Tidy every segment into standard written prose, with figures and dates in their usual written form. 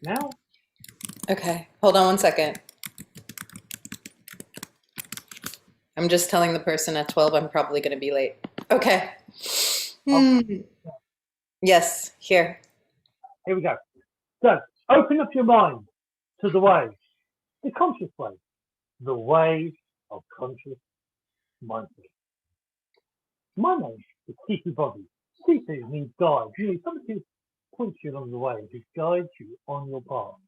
now. Okay, hold on one second. I'm just telling the person at 12 I'm probably going to be late. Okay. Oh, Hmm. Yes, here. here we go. So, open up your mind to the way, the conscious way, the way of conscious mindfulness. My name is Sifu Boggie. Sifu means guide, meaning somebody who points you along the way, who guides you on your path.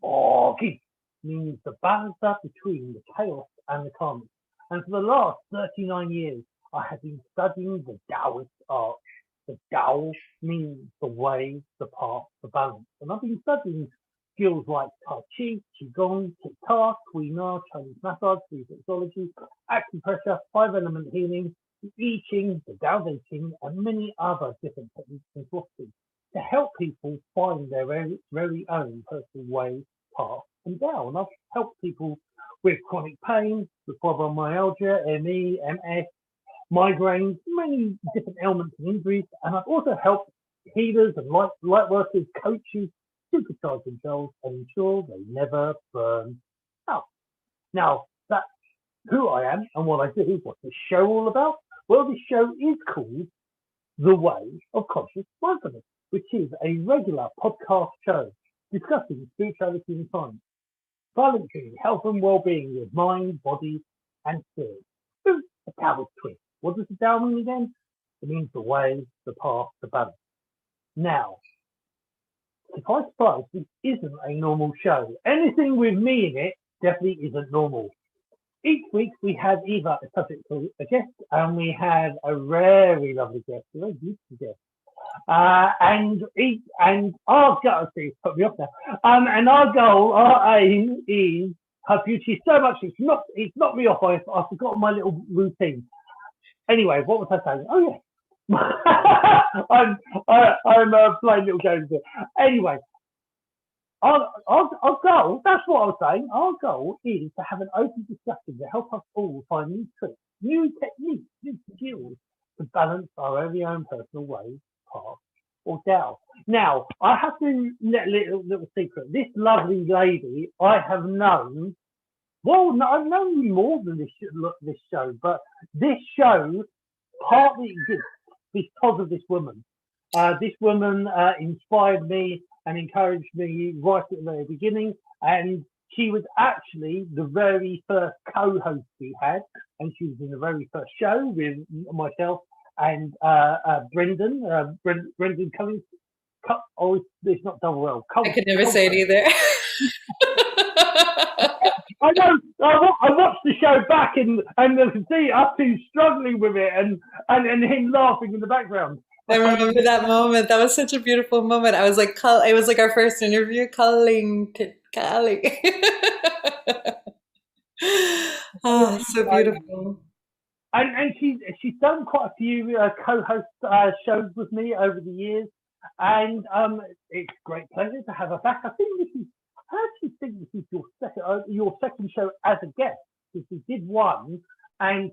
Boggie means the balancer between the chaos and the calm. And for the last 39 years, I have been studying the Taoist art. The Tao means the way, the path, the balance. And I've been studying skills like Tai Chi, Qigong, Guitar, Queen Art, Chinese massage, reflexology, acupressure, five element healing, I Ching, the Tao Te Ching, and many other different techniques and philosophies to help people find their very own personal way, path, and Tao. And I've helped people with chronic pain, with fibromyalgia, ME, MS, migraines, many different ailments and injuries. And I've also helped healers and light workers, coaches, supercharge themselves and ensure they never burn out. Now, that's who I am and what I do. What's the show all about? Well, the show is called The Way of Conscious Mindfulness, which is a regular podcast show discussing spirituality and science, balancing health and well-being with mind, body, and spirit. With a Taoist twist. What does the Tao mean again? It means the way, the path, the balance. Now, if I suppose this isn't a normal show, anything with me in it definitely isn't normal. Each week we have either a subject or a guest, and we have a very lovely guest, a very beautiful guest. And our goal, see, put me off now. And our goal, our aim is her beauty so much it's not me off. I've forgotten my little routine. Anyway, what was I saying? Oh yeah, I'm playing little games here. Anyway, our goal, that's what I was saying. Our goal is to have an open discussion to help us all find new tricks, new techniques, new skills to balance our very own personal way, path, or Tao. Now, I have to let a little secret. This lovely lady I have known, well, no, I've known you more than this show, but this show partly exists because of this woman. This woman inspired me and encouraged me right at the very beginning. And she was actually the very first co-host we had. And she was in the very first show with myself and Brendan Cummings. Oh, it's not double L. I could never say it either. I know. I watched the show back and I can see us two struggling with it and him laughing in the background. I remember that moment. That was such a beautiful moment. I was like, it was like our first interview, calling. Oh, so beautiful. And she's done quite a few co-host shows with me over the years, and it's a great pleasure to have her back. I actually think this is your second show as a guest, because we did one, and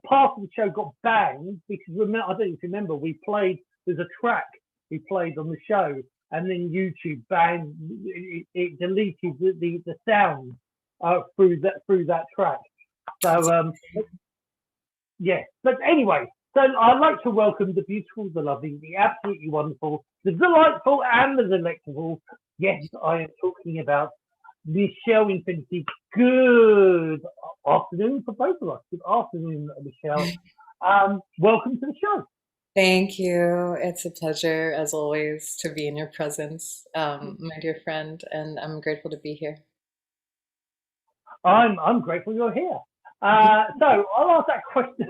part of the show got banned because remember, I don't know if you remember, there's a track we played on the show, and then YouTube banned it deleted the sound through that track. So yeah, but anyway, so I'd like to welcome the beautiful, the lovely, the absolutely wonderful, the delightful, and the delectable. Yes, I am talking about Michelle Infinity. Good afternoon for both of us. Good afternoon, Michelle. Welcome to the show. Thank you. It's a pleasure, as always, to be in your presence, my dear friend, and I'm grateful to be here. I'm grateful you're here. So I'll ask that question.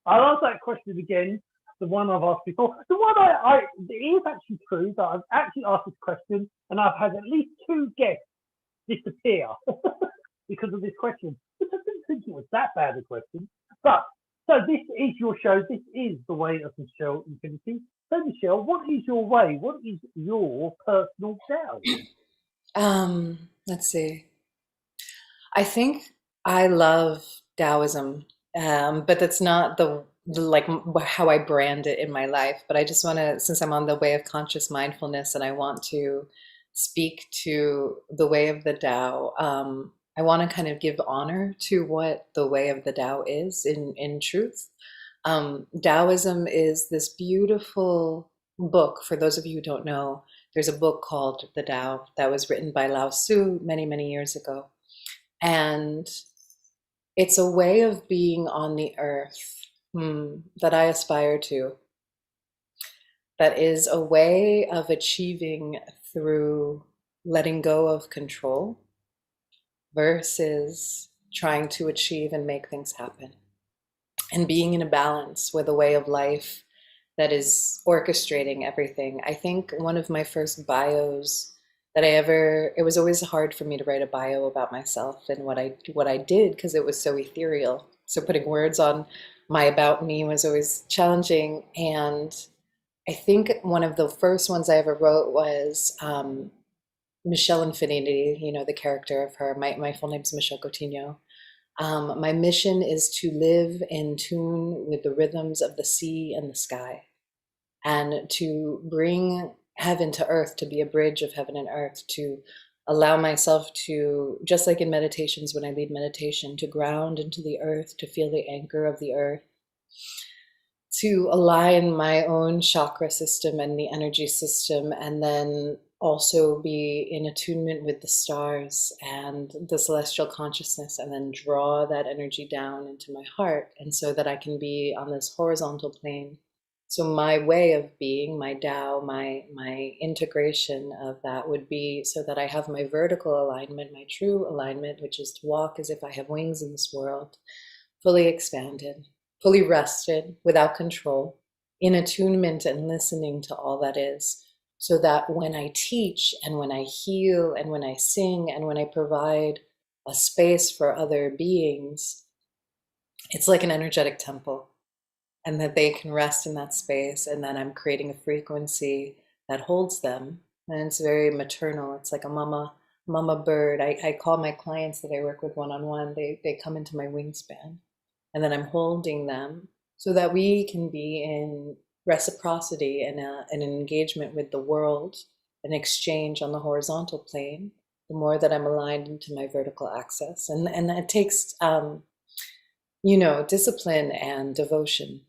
I'll ask that question again. The one I've asked before. The one it is actually true that I've actually asked this question, and I've had at least two guests disappear because of this question. Which I didn't think it was that bad a question. But so this is your show. This is the way of Michelle Infinity. So Michelle, what is your way? What is your personal Tao? Let's see. I think I love Taoism, but that's not the like how I brand it in my life. But I just want to, since I'm on the way of conscious mindfulness, and I want to speak to the way of the Tao, I want to kind of give honor to what the way of the Tao is in truth. Taoism is this beautiful book. For those of you who don't know, there's a book called The Tao that was written by Lao Tzu many, many years ago. And it's a way of being on the earth that I aspire to. That is a way of achieving through letting go of control versus trying to achieve and make things happen. And being in a balance with a way of life that is orchestrating everything. I think one of my first bios that it was always hard for me to write a bio about myself and what I did because it was so ethereal. So putting words on my about me was always challenging. And I think one of the first ones I ever wrote was Michelle Infinity, you know, the character of her. My full name is Michelle Coutinho. My mission is to live in tune with the rhythms of the sea and the sky, and to bring heaven to earth, to be a bridge of heaven and earth, to allow myself to, just like in meditations when I lead meditation, to ground into the earth, to feel the anchor of the earth, to align my own chakra system and the energy system, and then also be in attunement with the stars and the celestial consciousness, and then draw that energy down into my heart, and so that I can be on this horizontal plane. So my way of being, my Tao, my integration of that would be so that I have my vertical alignment, my true alignment, which is to walk as if I have wings in this world, fully expanded, fully rested, without control, in attunement and listening to all that is, so that when I teach and when I heal and when I sing and when I provide a space for other beings, it's like an energetic temple, and that they can rest in that space, and then I'm creating a frequency that holds them. And it's very maternal. It's like a mama bird. I call my clients that I work with one-on-one, they come into my wingspan, and then I'm holding them so that we can be in reciprocity and an engagement with the world, an exchange on the horizontal plane, the more that I'm aligned into my vertical axis. And it takes, you know, discipline and devotion,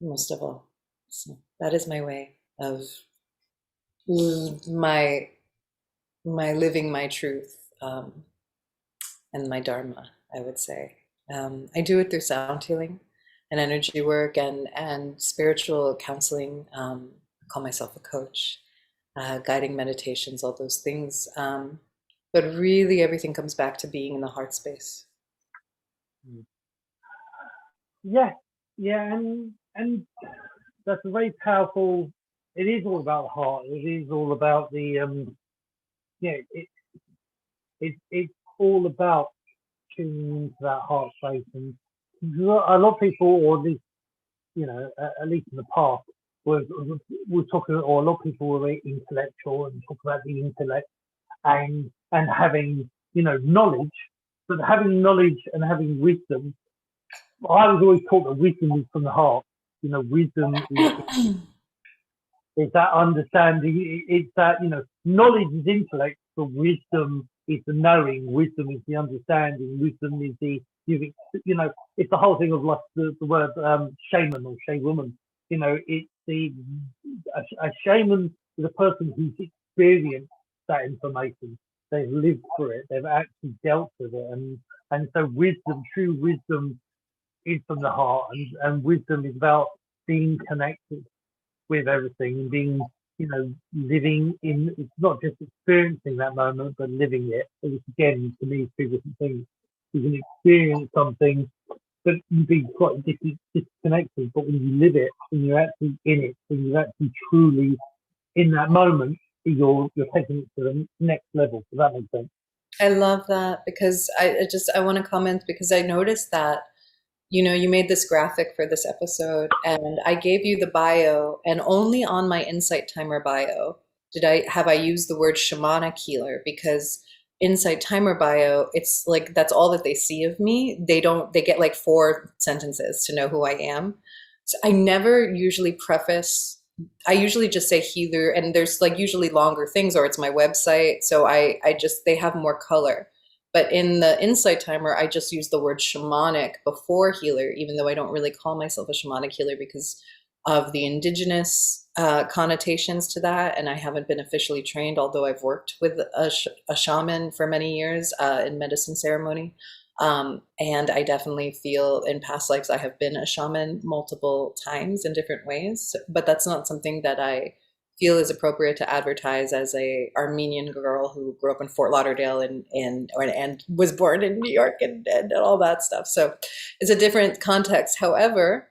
most of all. So that is my way of my living my truth, and my dharma, I would say. I do it through sound healing and energy work and spiritual counseling. I call myself a coach, guiding meditations, all those things. But really everything comes back to being in the heart space. Yeah, and that's a very powerful. It is all about the heart. It is all about the it's all about tuning into that heart space. And a lot of people, or at least at least in the past, we're talking, or a lot of people were very intellectual and talk about the intellect and having knowledge, but having knowledge and having wisdom. I was always taught that wisdom is from the heart. Wisdom is that understanding. It's that knowledge is intellect, but wisdom is the knowing. Wisdom is the understanding. Wisdom is the it's the whole thing of like the word shaman or shawoman. It's a shaman is a person who's experienced that information. They've lived through it. They've actually dealt with it, and so wisdom, true wisdom, is from the heart, and wisdom is about being connected with everything and being, living in. It's not just experiencing that moment, but living it. Which again, to me, is two different things. You can experience something, but you be quite disconnected. But when you live it, when you're actually in it, when you're actually truly in that moment, you're taking it to the next level. Does that make sense? I love that, because I want to comment, because I noticed that you made this graphic for this episode, and I gave you the bio, and only on my Insight Timer bio have I used the word Shamanic Healer, because Insight Timer bio, it's like that's all that they see of me. They get like 4 sentences to know who I am. So I never usually preface I usually just say healer, and there's like usually longer things, or it's my website. So I just, they have more color. But in the Insight Timer, I just use the word shamanic before healer, even though I don't really call myself a shamanic healer because of the indigenous connotations to that. And I haven't been officially trained, although I've worked with a shaman for many years in medicine ceremony. And I definitely feel in past lives I have been a shaman multiple times in different ways, but that's not something that I feel is appropriate to advertise as a Armenian girl who grew up in Fort Lauderdale and was born in New York and all that stuff. So it's a different context. However,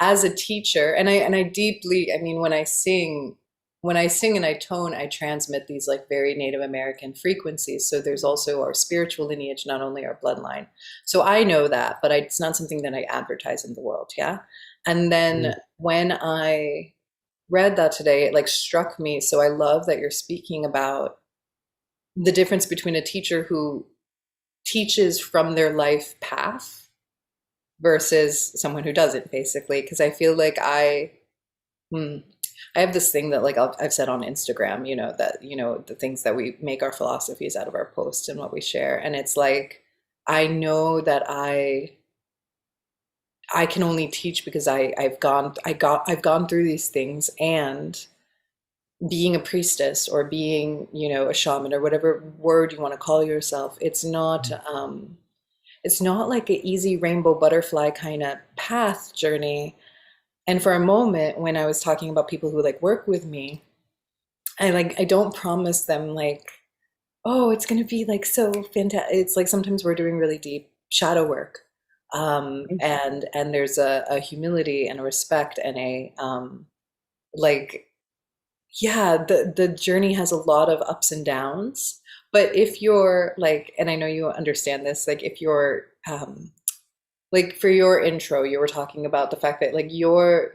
as a teacher, and I deeply, I mean, when I sing and I tone, I transmit these like very Native American frequencies. So there's also our spiritual lineage, not only our bloodline. So I know that, but it's not something that I advertise in the world. Yeah. And then when I read that today, it like struck me. So I love that you're speaking about the difference between a teacher who teaches from their life path versus someone who doesn't, basically. Because I feel like I have this thing that like I've said on Instagram, you know, that, you know, the things that we make our philosophies out of our posts and what we share. And it's like, I know that I can only teach because I've gone through these things, and being a priestess or being, you know, a shaman or whatever word you want to call yourself, it's not like an easy rainbow butterfly kind of path journey. And for a moment, when I was talking about people who like work with me, I don't promise them like, oh, it's going to be like so fantastic. It's like sometimes we're doing really deep shadow work. And there's a humility and a respect and a like, yeah, the journey has a lot of ups and downs. But if you're like, and I know you understand this, like if you're like for your intro, you were talking about the fact that like you're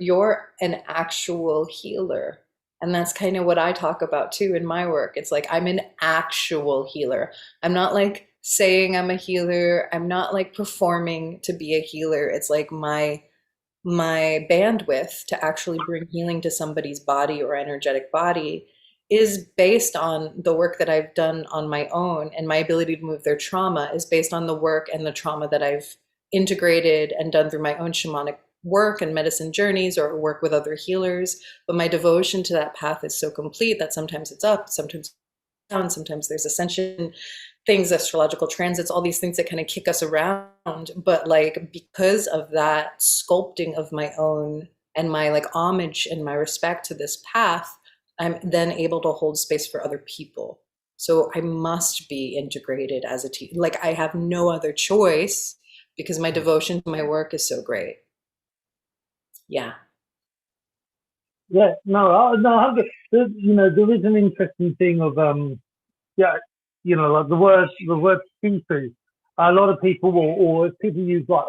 an actual healer. And that's kind of what I talk about too in my work. It's like I'm an actual healer. I'm not like saying I'm a healer. I'm not like performing to be a healer. It's like my bandwidth to actually bring healing to somebody's body or energetic body is based on the work that I've done on my own, and my ability to move their trauma is based on the work and the trauma that I've integrated and done through my own shamanic work and medicine journeys or work with other healers. But my devotion to that path is so complete that sometimes it's up, sometimes down, sometimes there's ascension things, astrological transits, all these things that kind of kick us around. But like because of that sculpting of my own and my like homage and my respect to this path, I'm then able to hold space for other people. So I must be integrated as a team. Like I have no other choice because my devotion to my work is so great. Yeah. Yeah, no, you know, there is an interesting thing of yeah, you know, like the word Sifu. A lot of people will, or people use like,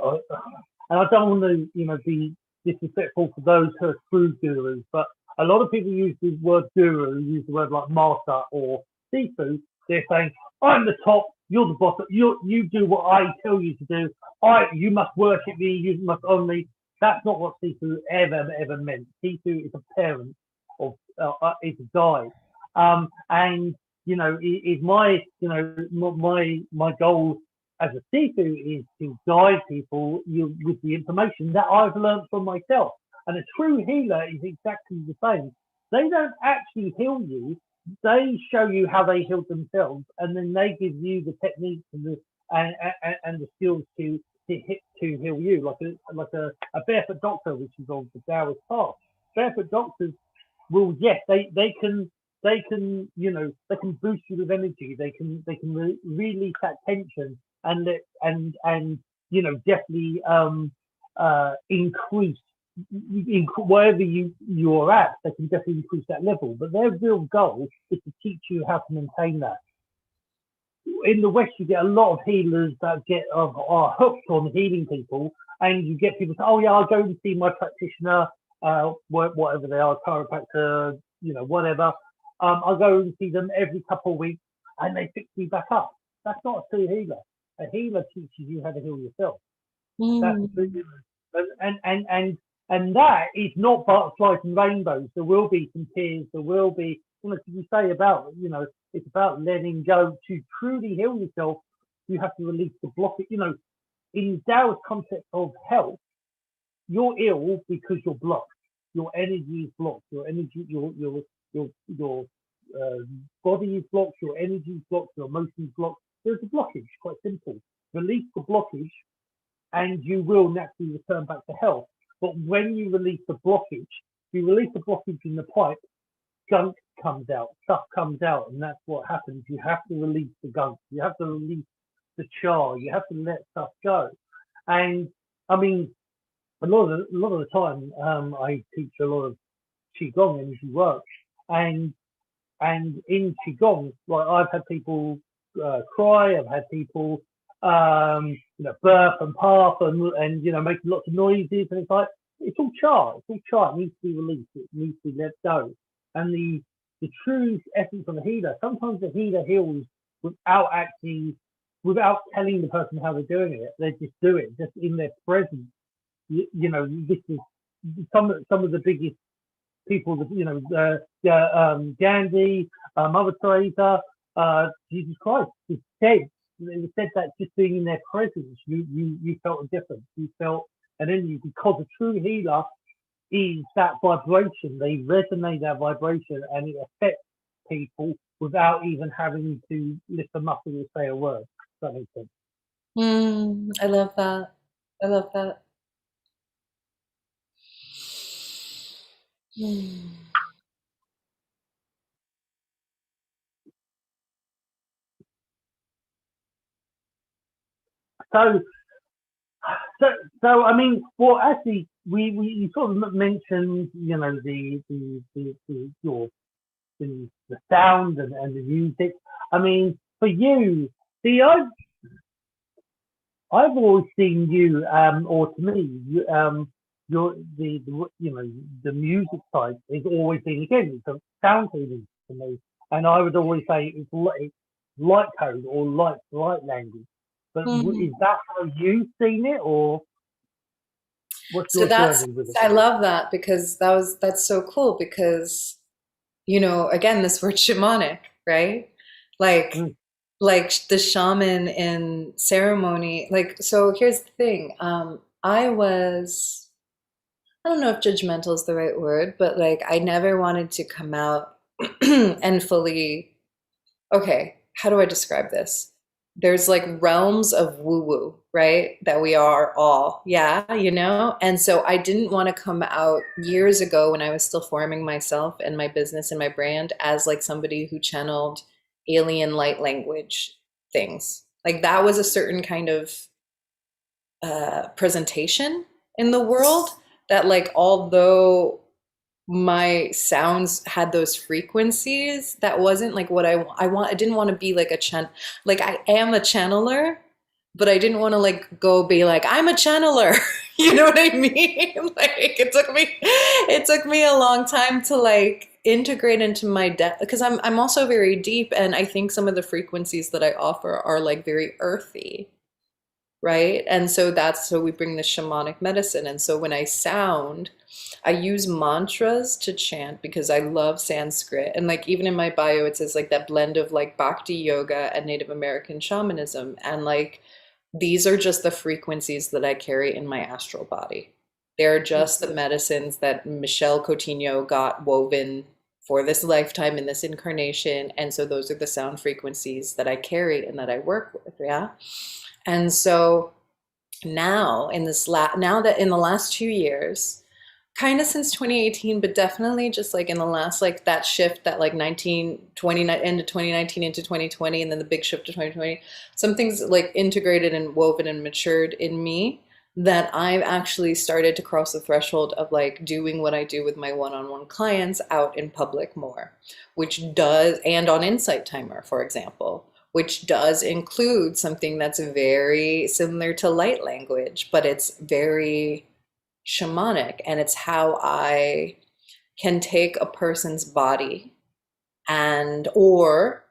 and I don't want to, you know, be disrespectful for those who are true gurus, but a lot of people use the word guru, use the word like master or Sifu. They're saying, I'm the top, you're the bottom, you do what I tell you to do. You must worship me, you must honor me. That's not what Sifu ever meant. Sifu is a parent of, is a guide. And you know, is my, you know, my goal as a Sifu is to guide people with the information that I've learned from myself. And a true healer is exactly the same. They don't actually heal you; they show you how they healed themselves, and then they give you the techniques and the skills to heal you, like a barefoot doctor, which is of the Taoist path. Barefoot doctors will, yes, you know, they can boost you with energy. They can release that tension and you know, definitely increase wherever you are at. They can definitely increase that level. But their real goal is to teach you how to maintain that. In the West, you get a lot of healers that are hooked on healing people, and you get people say, "Oh yeah, I'll go and see my practitioner, whatever they are, chiropractor, you know, whatever. I'll go and see them every couple of weeks, and they fix me back up." That's not a true healer. A healer teaches you how to heal yourself. That's Mm. true. And And that is not butterflies and rainbows. There will be some tears. There will be, you say about, it's about letting go. To truly heal yourself, you have to release the blockage. In Tao's concept of health, you're ill because you're blocked. Your energy is blocked. Your energy, your body is blocked. Your energy is blocked. Your emotions blocked. There's a blockage. Quite simple. Release the blockage, and you will naturally return back to health. But when you release the blockage in the pipe, gunk comes out, stuff comes out, and that's what happens. You have to release the gunk. You have to release the char. You have to let stuff go. And I mean, a lot of the time, I teach a lot of qigong energy work, and in qigong, like I've had people cry. I've had people burp and puff and making lots of noises, and it's all char. It's all char. It needs to be released. It needs to be let go. And the true essence of a healer, sometimes the healer heals without telling the person how they're doing it. They just do it, just in their presence. This is some of the biggest people, Gandhi, Mother Teresa, Jesus Christ. It was said that just being in their presence, you felt a difference. You felt an energy, because a true healer is that vibration. They resonate that vibration, and it affects people without even having to lift a muscle or say a word. Does that make sense? I love that. I love that. So I mean, well, actually, you sort of mentioned, the sound and the music. I mean, for you, see, I've always seen you, or to me, the music side has always been, again, it's a sound healing to me, and I would always say it's light code or light language. But is that how you've seen it, or what's your journey with it? I love that, because that's so cool, because again, this word shamanic, right? Like the shaman in ceremony. So here's the thing. I don't know if judgmental is the right word, but I never wanted to come out and fully, okay, how do I describe this? There's realms of woo-woo, right? That we are all, yeah, And so I didn't want to come out years ago, when I was still forming myself and my business and my brand, as somebody who channeled alien light language things. That was a certain kind of presentation in the world, that although my sounds had those frequencies, that wasn't what I want. I didn't want to be I am a channeler, but I didn't want to go be I'm a channeler. You know what I mean? It took me a long time to integrate into my depth, because I'm also very deep, and I think some of the frequencies that I offer are very earthy, right? And so we bring the shamanic medicine. And so when I sound, I use mantras to chant, because I love Sanskrit. And even in my bio, it says that blend of bhakti yoga and Native American shamanism. And these are just the frequencies that I carry in my astral body. They're just the medicines that Michelle Coutinho got woven for this lifetime in this incarnation. And so those are the sound frequencies that I carry and that I work with. Yeah. And so now in the last 2 years, kind of since 2018, but definitely just in the last, that shift, that 20 into 2019 into 2020, and then the big shift to 2020, some things integrated and woven and matured in me, that I've actually started to cross the threshold of doing what I do with my one-on-one clients out in public more, and on Insight Timer, for example, which does include something that's very similar to light language, but it's very shamanic, and it's how I can take a person's body or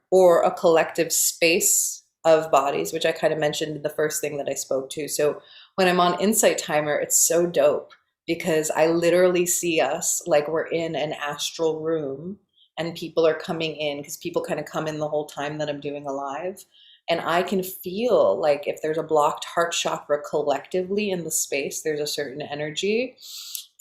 a collective space of bodies, which I kind of mentioned in the first thing that I spoke to. So when I'm on Insight Timer, it's so dope, because I literally see us like we're in an astral room and people are coming in because people kind of come in the whole time that I'm doing a live. And I can feel like if there's a blocked heart chakra collectively in the space, there's a certain energy.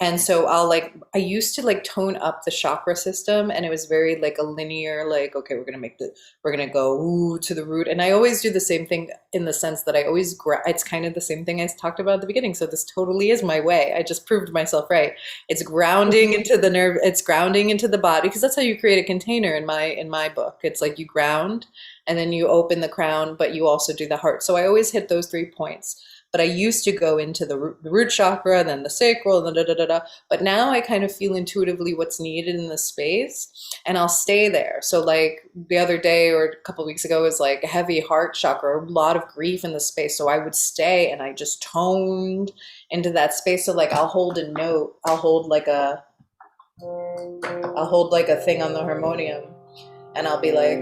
And so I used to like tone up the chakra system, and it was very like a linear, like, okay, we're going to go ooh, to the root. And I always do the same thing in the sense that I always, it's kind of the same thing I talked about at the beginning. So this totally is my way. I just proved myself right. It's grounding into the nerve. It's grounding into the body, because that's how you create a container in my book. It's like you ground and then you open the crown, but you also do the heart. So I always hit those 3 points. But I used to go into the root chakra, then the sacral, da da da da da. But now I kind of feel intuitively what's needed in the space, and I'll stay there. So like the other day or a couple of weeks ago was like a heavy heart chakra, a lot of grief in the space. So I would stay and I just toned into that space. So like I'll hold a note, I'll hold like a thing on the harmonium, and I'll be like,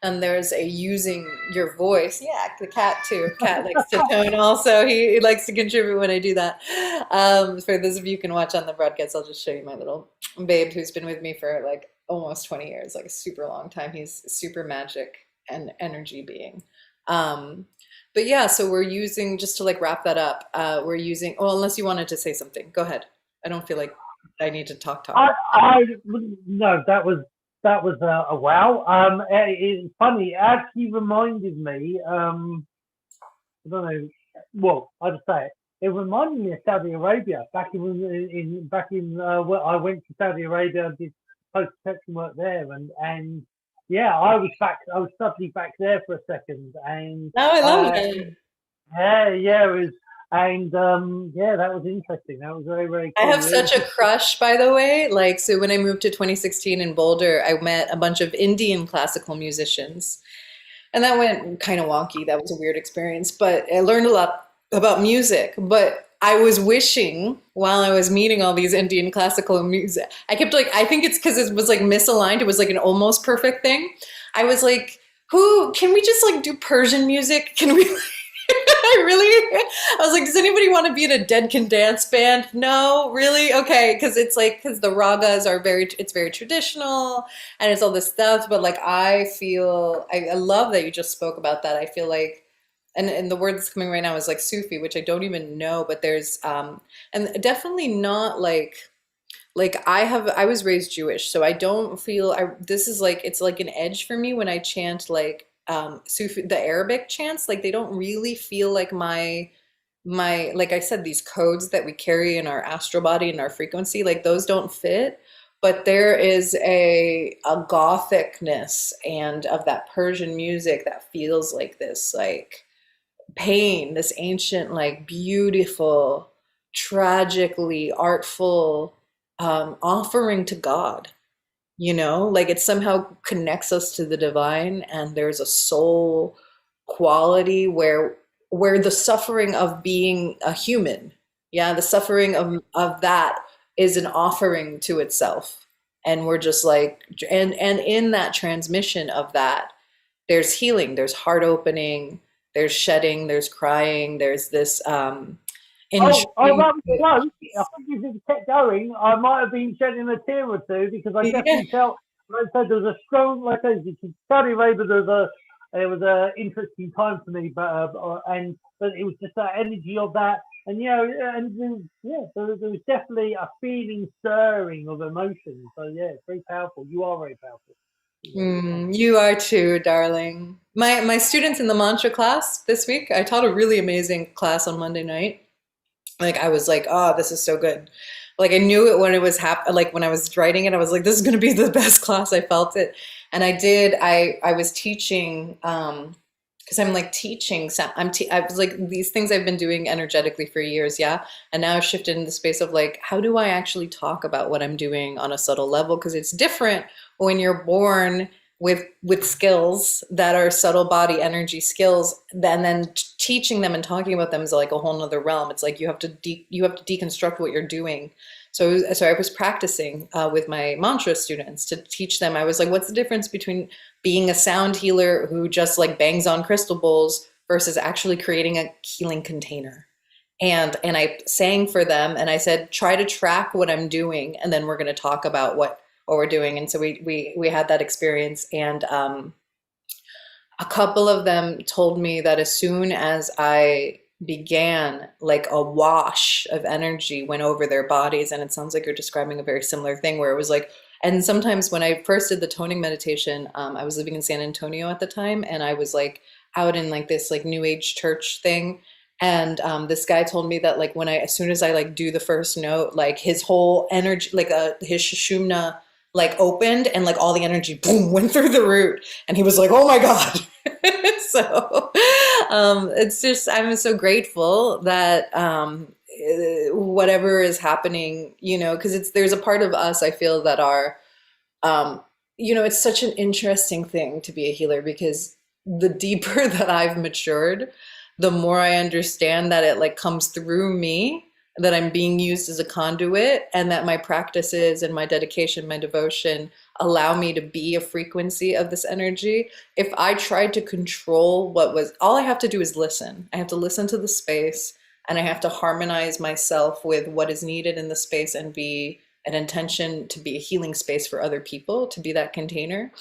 and there's a using your voice. Yeah, the cat too. Cat likes to tone also. He likes to contribute when I do that. For those of you who can watch on the broadcast, I'll just show you my little babe who's been with me for like almost 20 years, like a super long time. He's super magic and energy being. But yeah, so we're using, just to like wrap that up, we're using, oh, unless you wanted to say something, go ahead. I don't feel like I need to talk. No, that was a wow. It's funny. It actually reminded me. I don't know. Well, I'll just say it. It reminded me of Saudi Arabia back when I went to Saudi Arabia and did post protection work there, and yeah, I was back. I was suddenly back there for a second, and Oh, I love it. yeah, it was, and yeah, that was interesting. That was very, very I cool. have such a crush, by the way. Like, so when I moved to 2016 in Boulder, I met a bunch of Indian classical musicians. And that went kind of wonky. That was a weird experience, but I learned a lot about music. But I was wishing while I was meeting all these Indian classical music, I kept like, I think it's because it was like misaligned. It was like an almost perfect thing. I was like, who can we just like do Persian music? Can we? I was like, does anybody want to be in a Dead Can Dance band? No, really? Okay, because because the ragas are it's very traditional and it's all this stuff. But like, I love that you just spoke about that. I feel like, and the word that's coming right now is like Sufi, which I don't even know, but there's, and definitely not like I was raised Jewish, so I don't feel this is like, it's like an edge for me when I chant like Sufi, the Arabic chants, like they don't really feel like my like I said, these codes that we carry in our astral body and our frequency, like those don't fit. But there is a gothicness and of that Persian music that feels like this like pain, this ancient, like beautiful, tragically artful offering to God, like it somehow connects us to the divine, and there's a soul quality where the suffering of being a human, yeah, the suffering of that is an offering to itself. And we're just like, and in that transmission of that, there's healing, there's heart opening, there's shedding, there's crying, there's this that was close. I think if it kept going, I might have been shedding a tear or two, because I definitely felt, like I said, there was a strong, like I said, Saudi Arabia, it was a interesting time for me, but it was just that energy of that, and there was definitely a feeling stirring of emotion. So yeah, it's very powerful. You are very powerful. You are too, darling. My students in the mantra class this week, I taught a really amazing class on Monday night. Like I was like, oh, this is so good. Like I knew it when it was like when I was writing it, I was like, this is going to be the best class. I felt it. And I did, I was teaching because I'm like teaching. I was like these things I've been doing energetically for years, yeah. And now I've shifted in the space of like, how do I actually talk about what I'm doing on a subtle level? Because it's different when you're born with skills that are subtle body energy skills, then teaching them and talking about them is like a whole nother realm. It's like you have to deconstruct what you're doing. So I was practicing with my mantra students to teach them. I was like, what's the difference between being a sound healer who just like bangs on crystal bowls versus actually creating a healing container? And I sang for them and I said, try to track what I'm doing, and then we're going to talk about what we're doing. And so we had that experience, and a couple of them told me that as soon as I began, like a wash of energy went over their bodies. And it sounds like you're describing a very similar thing where it was like, and sometimes when I first did the toning meditation, I was living in San Antonio at the time, and I was like out in like this like new age church thing. And this guy told me that like as soon as I like do the first note, like his whole energy, like his Sushumna like opened, and like all the energy boom went through the root, and he was like, oh my God. So it's just, I'm so grateful that whatever is happening, because there's a part of us I feel that are, it's such an interesting thing to be a healer, because the deeper that I've matured, the more I understand that it like comes through me, that I'm being used as a conduit, and that my practices and my dedication, my devotion allow me to be a frequency of this energy. If I tried to control all I have to do is listen. I have to listen to the space, and I have to harmonize myself with what is needed in the space, and be an intention to be a healing space for other people, to be that container.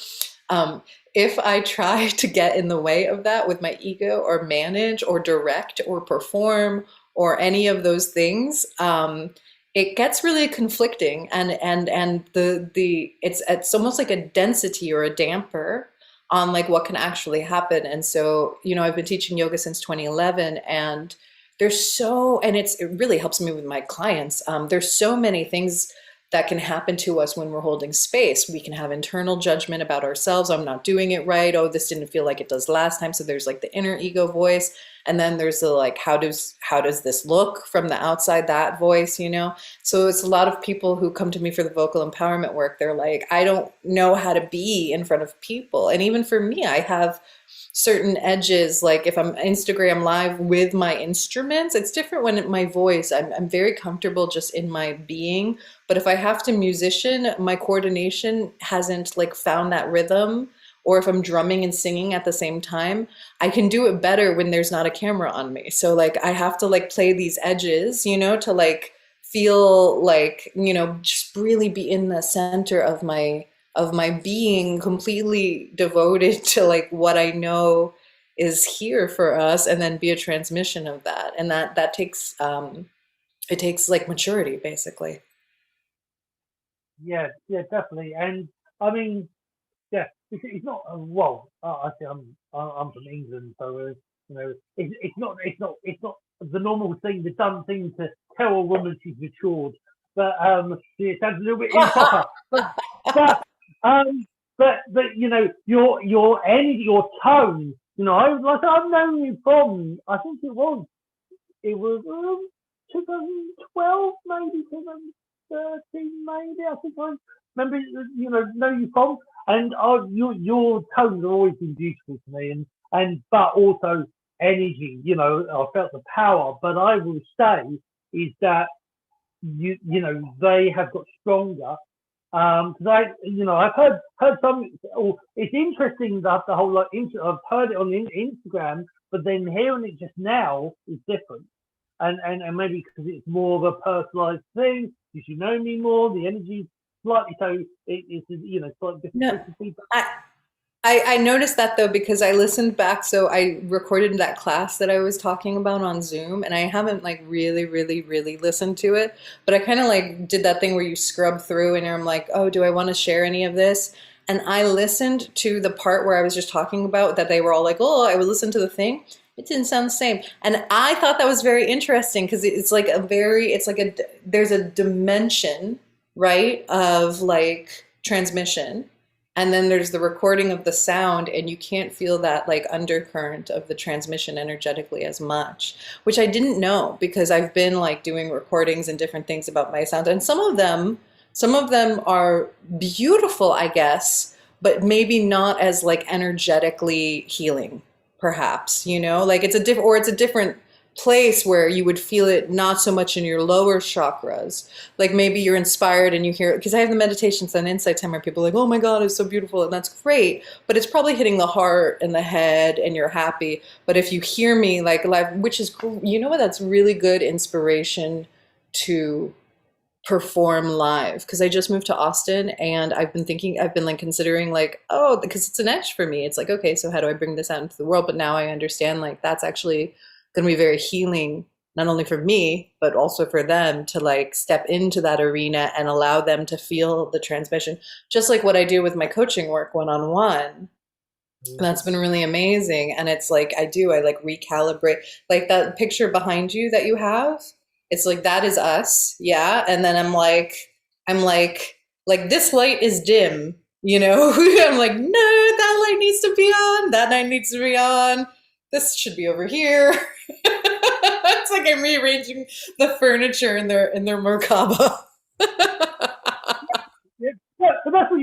If I try to get in the way of that with my ego, or manage or direct or perform or any of those things, it gets really conflicting, and it's almost like a density or a damper on like what can actually happen. And so, I've been teaching yoga since 2011, and it really helps me with my clients. There's so many things that can happen to us when we're holding space. We can have internal judgment about ourselves. I'm not doing it right. Oh, this didn't feel like it does last time. So there's like the inner ego voice. And then there's the like, how does this look from the outside, that voice, So it's a lot of people who come to me for the vocal empowerment work. They're like, I don't know how to be in front of people. And even for me, I have certain edges. Like if I'm Instagram live with my instruments, it's different when my voice, I'm very comfortable just in my being. But if I have to musician, my coordination hasn't like found that rhythm. Or if I'm drumming and singing at the same time, I can do it better when there's not a camera on me. So like I have to like play these edges, to like feel like, just really be in the center of my being, completely devoted to like what I know is here for us, and then be a transmission of that. And that takes it takes like maturity, basically. Yeah, definitely. And I mean, yeah, it's not I think I'm from England, so it's not the normal thing, the done thing to tell a woman she's matured. But it sounds a little bit improper. But your energy, your tone. I've known you from, I think it was 2012, maybe 2013, maybe. I think I remember know you from. And your tones have always been beautiful to me, but also energy. I felt the power. But I will say is that they have got stronger. Because I've heard some. It's interesting that the whole I've heard it on Instagram, but then hearing it just now is different. And maybe because it's more of a personalized thing, because you know me more, the energy slightly, so it's slightly different. No, I noticed that though, because I listened back. So I recorded that class that I was talking about on Zoom, and I haven't like really, really, really listened to it, but I kind of like did that thing where you scrub through and I'm like, oh, do I want to share any of this? And I listened to the part where I was just talking about that they were all like, oh, I would listen to the thing. It didn't sound the same. And I thought that was very interesting, because there's a dimension, right, of like transmission. And then there's the recording of the sound, and you can't feel that like undercurrent of the transmission energetically as much, which I didn't know because I've been like doing recordings and different things about my sound. And some of them are beautiful, I guess, but maybe not as like energetically healing, perhaps, you know, like it's a different place where you would feel it not so much in your lower chakras. Like maybe you're inspired and you hear it, because I have the meditations and insight time where people are like, oh my God, it's so beautiful. And that's great. But it's probably hitting the heart and the head and you're happy. But if you hear me like live, which is, you know what, that's really good inspiration to perform live, because I just moved to Austin and I've been like considering like, oh, because it's an edge for me. It's like, okay, so how do I bring this out into the world? But now I understand like that's actually going to be very healing, not only for me, but also for them to like step into that arena and allow them to feel the transmission, just like what I do with my coaching work one-on-one. That's been really amazing. And it's like, I like recalibrate, like that picture behind you that you have. It's like, that is us. Yeah. And then I'm like this light is dim, you know? I'm like, no, that light needs to be on. That light needs to be on. This should be over here. It's like I'm rearranging the furniture in their Merkaba. Yeah, but that's what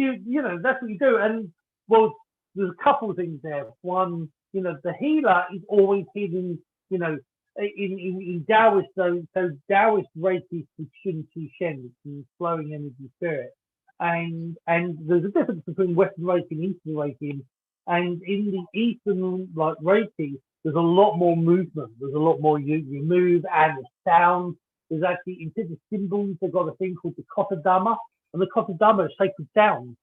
that's what you do. And well, there's a couple of things there. One, the healer is always healing, in Taoist, so Taoist Reiki is Shin Qi Shen, which is flowing energy spirit. And there's a difference between Western Reiki and Eastern Reiki. And in the Eastern like Reiki, there's a lot more movement. There's a lot more you move and the sound. There's actually, instead of symbols, they've got a thing called the Kotodama. And the Kotodama is sacred sound.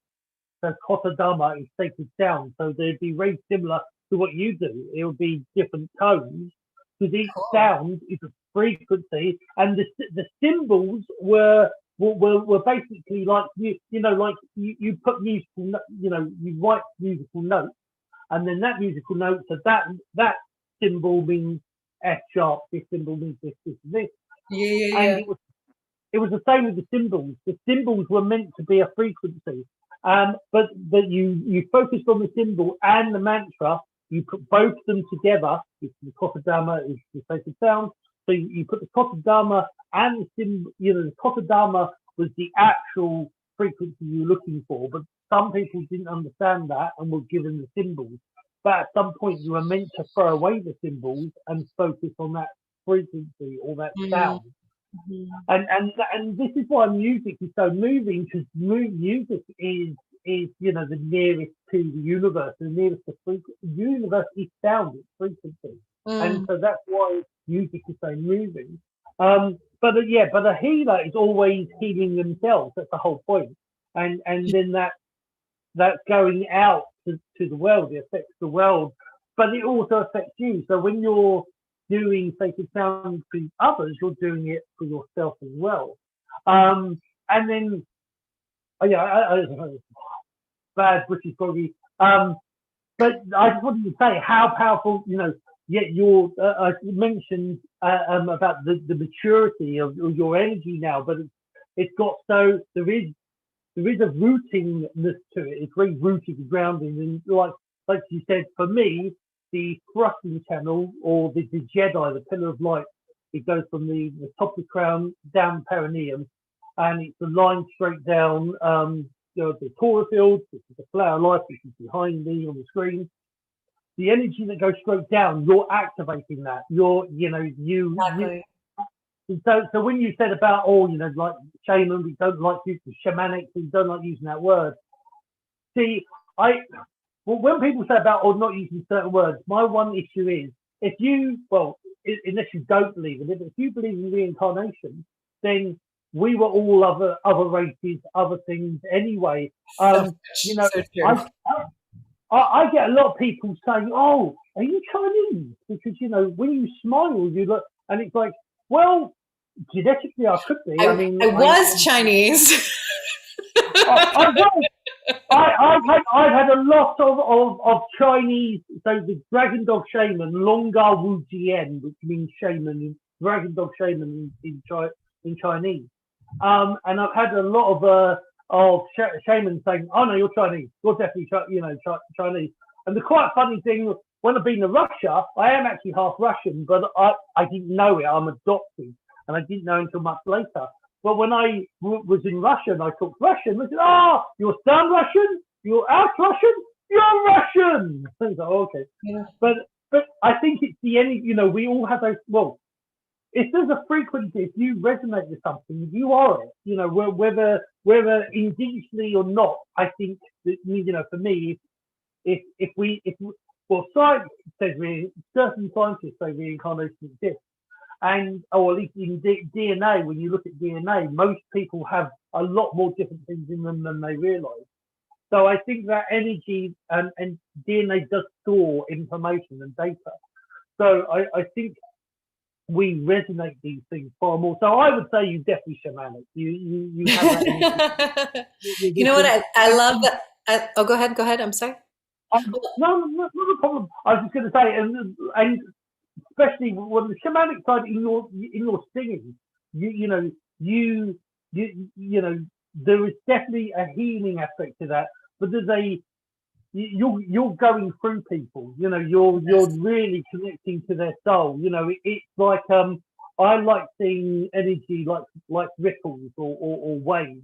So Kotodama is sacred sound. So they'd be very similar to what you do. It would be different tones, because each sound is a frequency, and the symbols were basically like like you put musical, you write musical notes, and then that musical note, so that symbol means F sharp, this symbol means this, and this. Yeah. And it was the same with the symbols. The symbols were meant to be a frequency, but you focused on the symbol and the mantra. You put both of them together. The Kotodama is the sacred sound. So you put the Kotodama and the symbol. The Kotodama was the actual frequency you were looking for, but some people didn't understand that and were given the symbols. But at some point, you were meant to throw away the symbols and focus on that frequency or that sound. Mm-hmm. And this is why music is so moving, because music is the nearest to the universe, the nearest to frequency. The universe is sound, it's frequency, and so that's why music is so moving. But a healer is always healing themselves. That's the whole point. And then that's going out to the world. It affects the world, but it also affects you. So when you're doing sacred sound for others, you're doing it for yourself as well. And then, I bad British Boggie. But I just wanted to say how powerful, your I mentioned about the maturity of your energy now, but it's got so there is a rootingness to it. It's very rooted, grounding, and like you said, for me, the thrusting channel, or the Jedi, the pillar of light, it goes from the top of the crown down perineum, and it's a line straight down. The Torah field, which is the flower of life, which is behind me on the screen. The energy that goes straight down, you're activating that. Exactly. So when you said about like shaman, we don't like using shamanic, we don't like using that word. See, when people say about not using certain words, my one issue is unless you don't believe in it, but if you believe in reincarnation, then we were all other races, other things anyway. So I get a lot of people saying, "Oh, are you Chinese?" Because when you smile, you look, and it's like, well, genetically I could be. I was Chinese. I've had a lot of Chinese. So the dragon dog shaman, Longa Wu Jian, which means shaman, dragon dog shaman in Chinese. And I've had a lot of shamans saying, "Oh no, you're Chinese. You're definitely Chinese." And the quite funny thing, when I've been to Russia, I am actually half Russian, but I didn't know it. I'm adopted, and I didn't know until much later. But when I was in Russia and I talked Russian, they said, "Oh, you're some Russian? You're out Russian? You're Russian." I was like, "Okay." Yeah. But I think it's the energy. We all have those. Well, if there's a frequency, if you resonate with something, you are it. Whether indigenously or not, I think that, for me, well, science says certain scientists say reincarnation exists, or at least in DNA, when you look at DNA, most people have a lot more different things in them than they realise. So I think that energy and DNA does store information and data. So I think we resonate these things far more. So I would say you're definitely shamanic. You have that energy. You know what? I love that. Go ahead. I'm sorry. No, not a problem. I was just going to say, and especially when the shamanic side in your singing, there is definitely a healing aspect to that. But you're going through people. You're really connecting to their soul. It's like I like seeing energy like ripples or waves.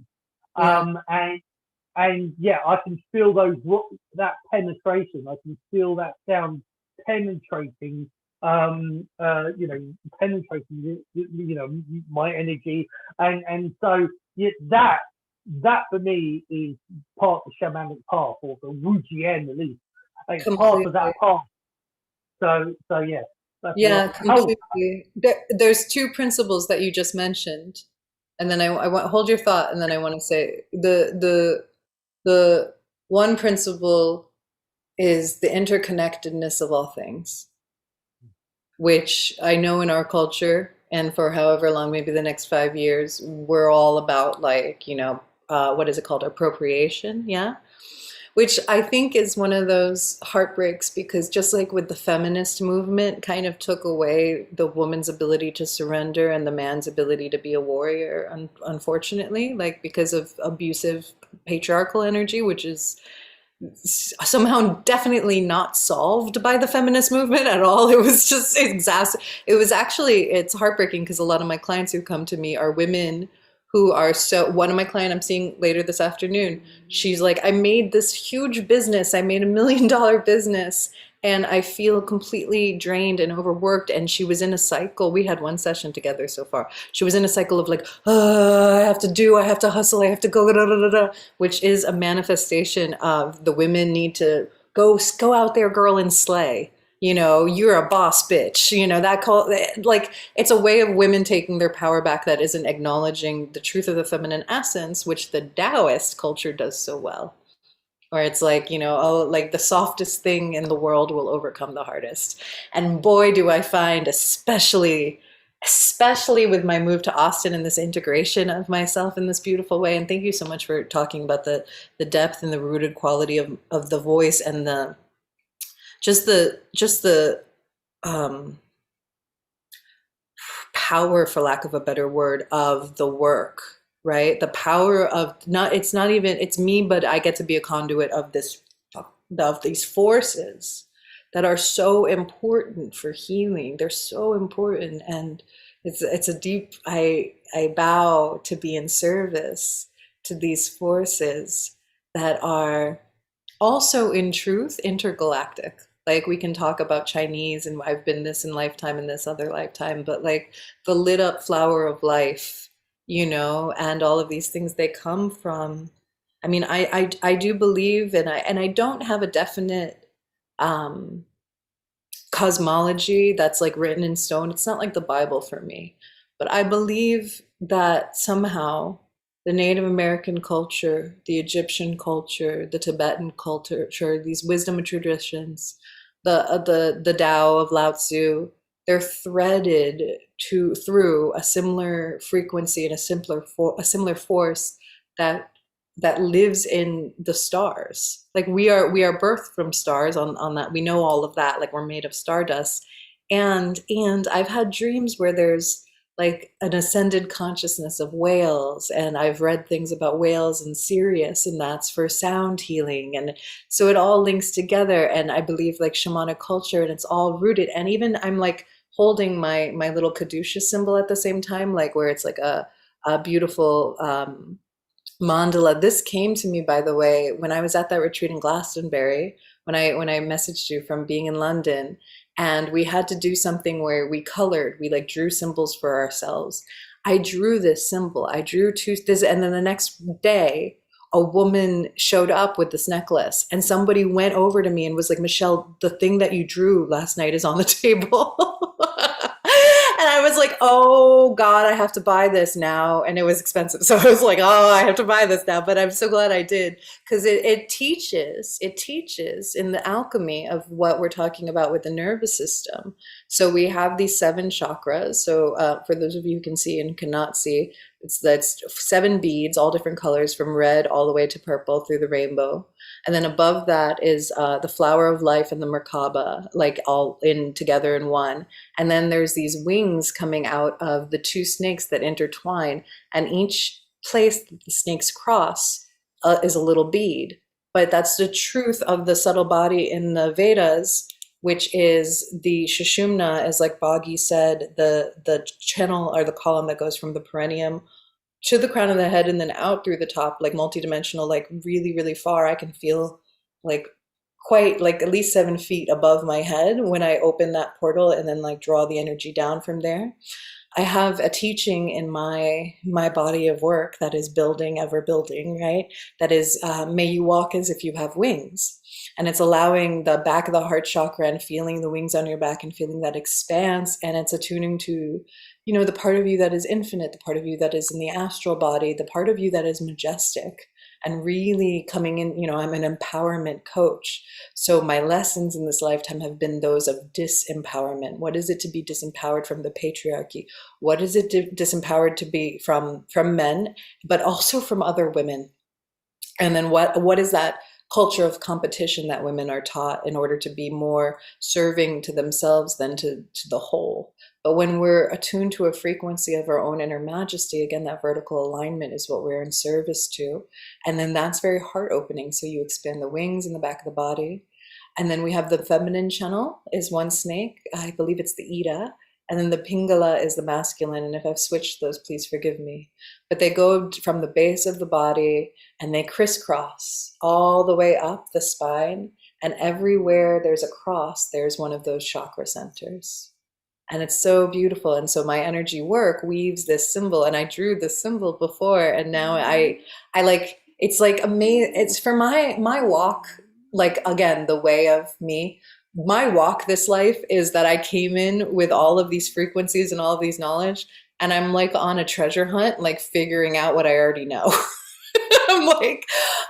Yeah. And yeah, I can feel that penetration. I can feel that sound penetrating. Penetrating my energy, and so that for me is part of the shamanic path, or the Wujian at least. It's part of that path. So yeah. Yeah, completely. There's two principles that you just mentioned, and then I want hold your thought, and then I want to say the one principle is the interconnectedness of all things, which I know in our culture, and for however long, maybe the next 5 years, we're all about what is it called? Appropriation, yeah? Which I think is one of those heartbreaks, because just like with the feminist movement kind of took away the woman's ability to surrender and the man's ability to be a warrior, unfortunately, because of abusive patriarchal energy, which is somehow definitely not solved by the feminist movement at all. It was just it's heartbreaking, because a lot of my clients who come to me are women who are one of my clients I'm seeing later this afternoon, she's like, I made this huge business. I made $1 million business, and I feel completely drained and overworked. And she was in a cycle. We had one session together so far. She was in a cycle of I have to hustle, I have to go, which is a manifestation of the women need to go out there, girl, and slay. You're a boss bitch, it's a way of women taking their power back that isn't acknowledging the truth of the feminine essence, which the Taoist culture does so well. Or it's the softest thing in the world will overcome the hardest. And boy, do I find, especially with my move to Austin and this integration of myself in this beautiful way. And thank you so much for talking about the depth and the rooted quality of the voice, and the power, for lack of a better word, of the work, right? The power of it's me, but I get to be a conduit of these forces that are so important for healing. They're so important, and it's a deep. I bow to be in service to these forces that are also, in truth, intergalactic. We can talk about Chinese, and I've been this in lifetime and this other lifetime, but the lit up flower of life, and all of these things, they come from, I do believe, and I don't have a definite cosmology that's written in stone. It's not like the Bible for me, but I believe that somehow the Native American culture, the Egyptian culture, the Tibetan culture, these wisdom traditions, the Tao of Lao Tzu, they're threaded through a similar frequency and a similar force that lives in the stars. We are birthed from stars on that. We know all of that. We're made of stardust. And I've had dreams where there's like an ascended consciousness of whales, and I've read things about whales and Sirius, and that's for sound healing, and so it all links together. And I believe like shamanic culture, and it's all rooted. And even I'm like holding my little Kadusha symbol at the same time, like where it's like a beautiful mandala. This came to me, by the way, when I was at that retreat in Glastonbury, when I messaged you from being in London, and we had to do something where we colored, we like drew symbols for ourselves. I drew this symbol. I drew two this, and then the next day, a woman showed up with this necklace, and somebody went over to me and was like, "Michelle, the thing that you drew last night is on the table." And I was like, oh God, I have to buy this now. And it was expensive. So I was like, oh, I have to buy this now. But I'm so glad I did, because it teaches in the alchemy of what we're talking about with the nervous system. So we have these 7 chakras. So for those of you who can see and cannot see, that's 7 beads, all different colors from red all the way to purple through the rainbow. And then above that is the flower of life and the Merkaba, like all in together in one. And then there's these wings coming out of the 2 snakes that intertwine, and each place that the snakes cross is a little bead. But that's the truth of the subtle body in the Vedas, which is the Sushumna, as like Boggie said, the channel or the column that goes from the perineum to the crown of the head and then out through the top, like multidimensional, like really, really far. I can feel like quite like at least 7 feet above my head when I open that portal and then like draw the energy down from there. I have a teaching in my body of work that is building, ever building, right? That is, may you walk as if you have wings. And it's allowing the back of the heart chakra and feeling the wings on your back and feeling that expanse. And it's attuning to, you know, the part of you that is infinite, the part of you that is in the astral body, the part of you that is majestic, and really coming in. You know, I'm an empowerment coach. So my lessons in this lifetime have been those of disempowerment. What is it to be disempowered from the patriarchy? What is it disempowered to be from men, but also from other women? And then what is that culture of competition that women are taught in order to be more serving to themselves than to the whole? But when we're attuned to a frequency of our own inner majesty, again, that vertical alignment is what we're in service to. And then that's very heart opening. So you expand the wings in the back of the body. And then we have the feminine channel is 1 snake. I believe it's the Ida. And then the Pingala is the masculine. And if I've switched those, please forgive me. But they go from the base of the body and they crisscross all the way up the spine. And everywhere there's a cross, there's one of those chakra centers. And it's so beautiful. And so my energy work weaves this symbol, and I drew this symbol before, and now I like, it's like amazing. It's for my walk, like, again, the way of me. My walk this life is that I came in with all of these frequencies and all of these knowledge, and I'm like on a treasure hunt, like figuring out what I already know. I'm like,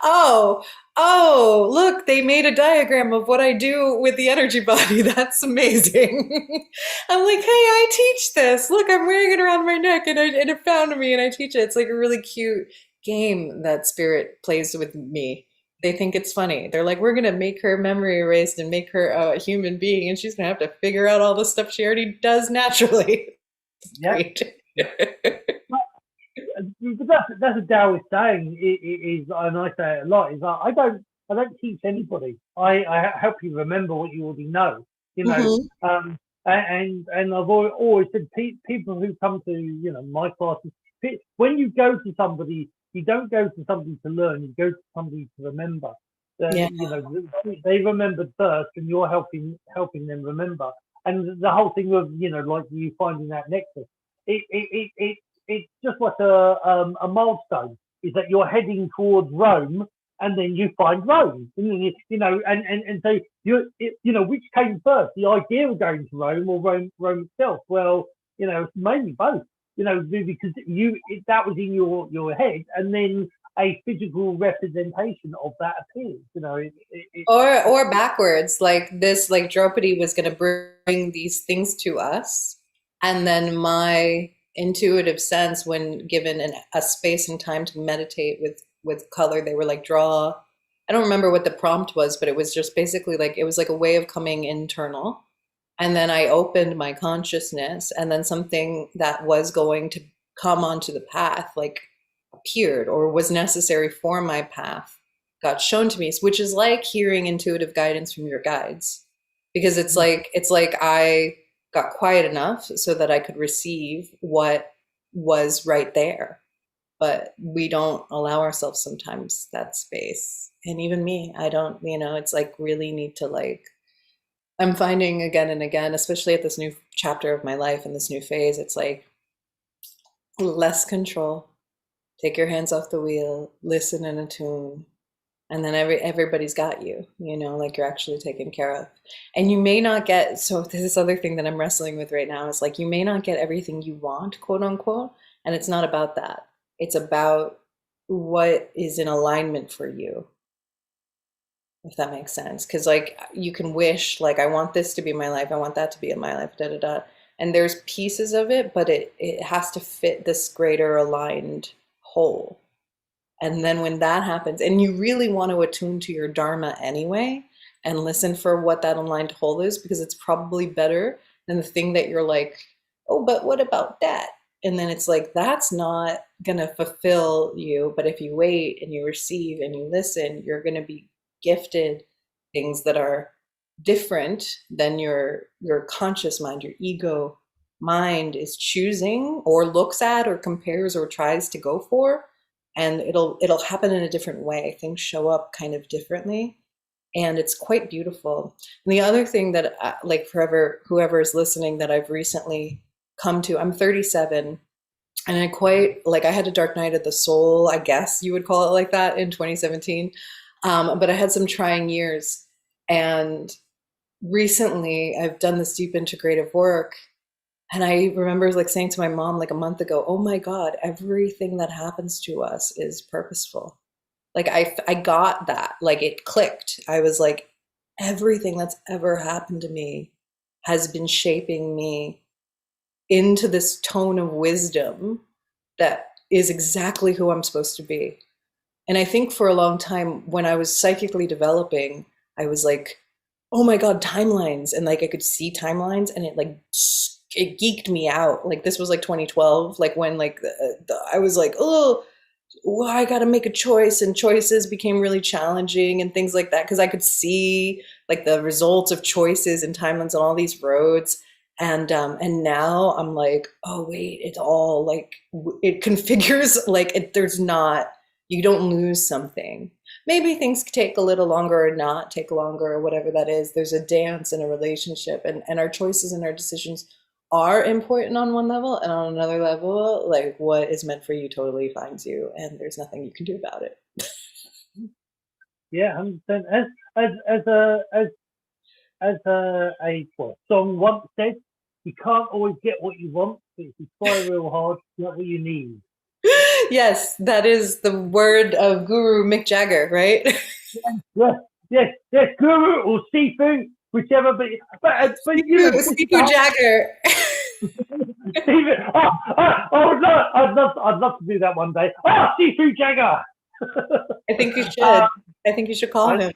oh, look, they made a diagram of what I do with the energy body. That's amazing. I'm like, hey, I teach this. Look, I'm wearing it around my neck, and it found me, and I teach it. It's like a really cute game that Spirit plays with me. They think it's funny. They're like, we're going to make her memory erased and make her a human being, and she's going to have to figure out all the stuff she already does naturally. Yeah. Great. That's a Taoist saying. It is, and I say it a lot. Is that I don't teach anybody. I help you remember what you already know. You know, and I've always said people who come to my classes, when you go to somebody, you don't go to somebody to learn. You go to somebody to remember. Yeah. They remembered first, and you're helping them remember. And the whole thing of like you finding that necklace, it's just like a milestone. Is that you're heading towards Rome, and then you find Rome. And so which came first, the idea of going to Rome or Rome itself? Well, mainly both. Because that was in your head, and then a physical representation of that appears. Or backwards, like this, like Draupadi was going to bring these things to us, and then my intuitive sense, when given a space and time to meditate with color, they were like, draw. I don't remember what the prompt was, but it was just basically like, it was like a way of coming internal. And then I opened my consciousness, and then something that was going to come onto the path, like appeared or was necessary for my path, got shown to me, which is like hearing intuitive guidance from your guides. Because it's like I got quiet enough so that I could receive what was right there. But we don't allow ourselves sometimes that space. And even me, I don't, it's like really need to like, I'm finding again and again, especially at this new chapter of my life and this new phase, it's like less control. Take your hands off the wheel, listen and attune, and then everybody's got you, like you're actually taken care of. And you may not get, so this other thing that I'm wrestling with right now is like you may not get everything you want, quote unquote, and it's not about that. It's about what is in alignment for you, if that makes sense. Because like you can wish, like, I want this to be my life, I want that to be in my life, da da da. And there's pieces of it, but it has to fit this greater aligned whole. And then when that happens, and you really want to attune to your dharma anyway, and listen for what that aligned whole is, because it's probably better than the thing that you're like, oh, but what about that? And then it's like, that's not going to fulfill you. But if you wait and you receive and you listen, you're going to be gifted things that are different than your conscious mind, your ego mind is choosing or looks at or compares or tries to go for. And it'll happen in a different way. Things show up kind of differently, and it's quite beautiful. And the other thing that like forever, whoever is listening, that I've recently come to, I'm 37, and I quite like, I had a dark night of the soul, I guess you would call it like that, in 2017. But I had some trying years, and recently I've done this deep integrative work. And I remember like saying to my mom like a month ago, oh my God, everything that happens to us is purposeful. Like I got that, like it clicked. I was like, everything that's ever happened to me has been shaping me into this tone of wisdom that is exactly who I'm supposed to be. And I think for a long time when I was psychically developing, I was like, oh my God, timelines. And like I could see timelines, and it geeked me out. Like this was like 2012, like when like I was like, oh, well, I got to make a choice, and choices became really challenging and things like that, because I could see like the results of choices and timelines on all these roads. And now I'm like, oh wait, it's all like it configures like there's not, you don't lose something. Maybe things take a little longer or not take longer or whatever that is. There's a dance in a relationship, and our choices and our decisions are important on one level, and on another level, like what is meant for you totally finds you, and there's nothing you can do about it. Yeah, 100%. As a song once said, you can't always get what you want, but if you try real hard, you get what you need. Yes, that is the word of Guru Mick Jagger, right? Yes, Guru or Sifu, whichever. But you know, Sifu Jagger. I'd love to do that one day. Sifu Jagger. I think you should. I think you should call him.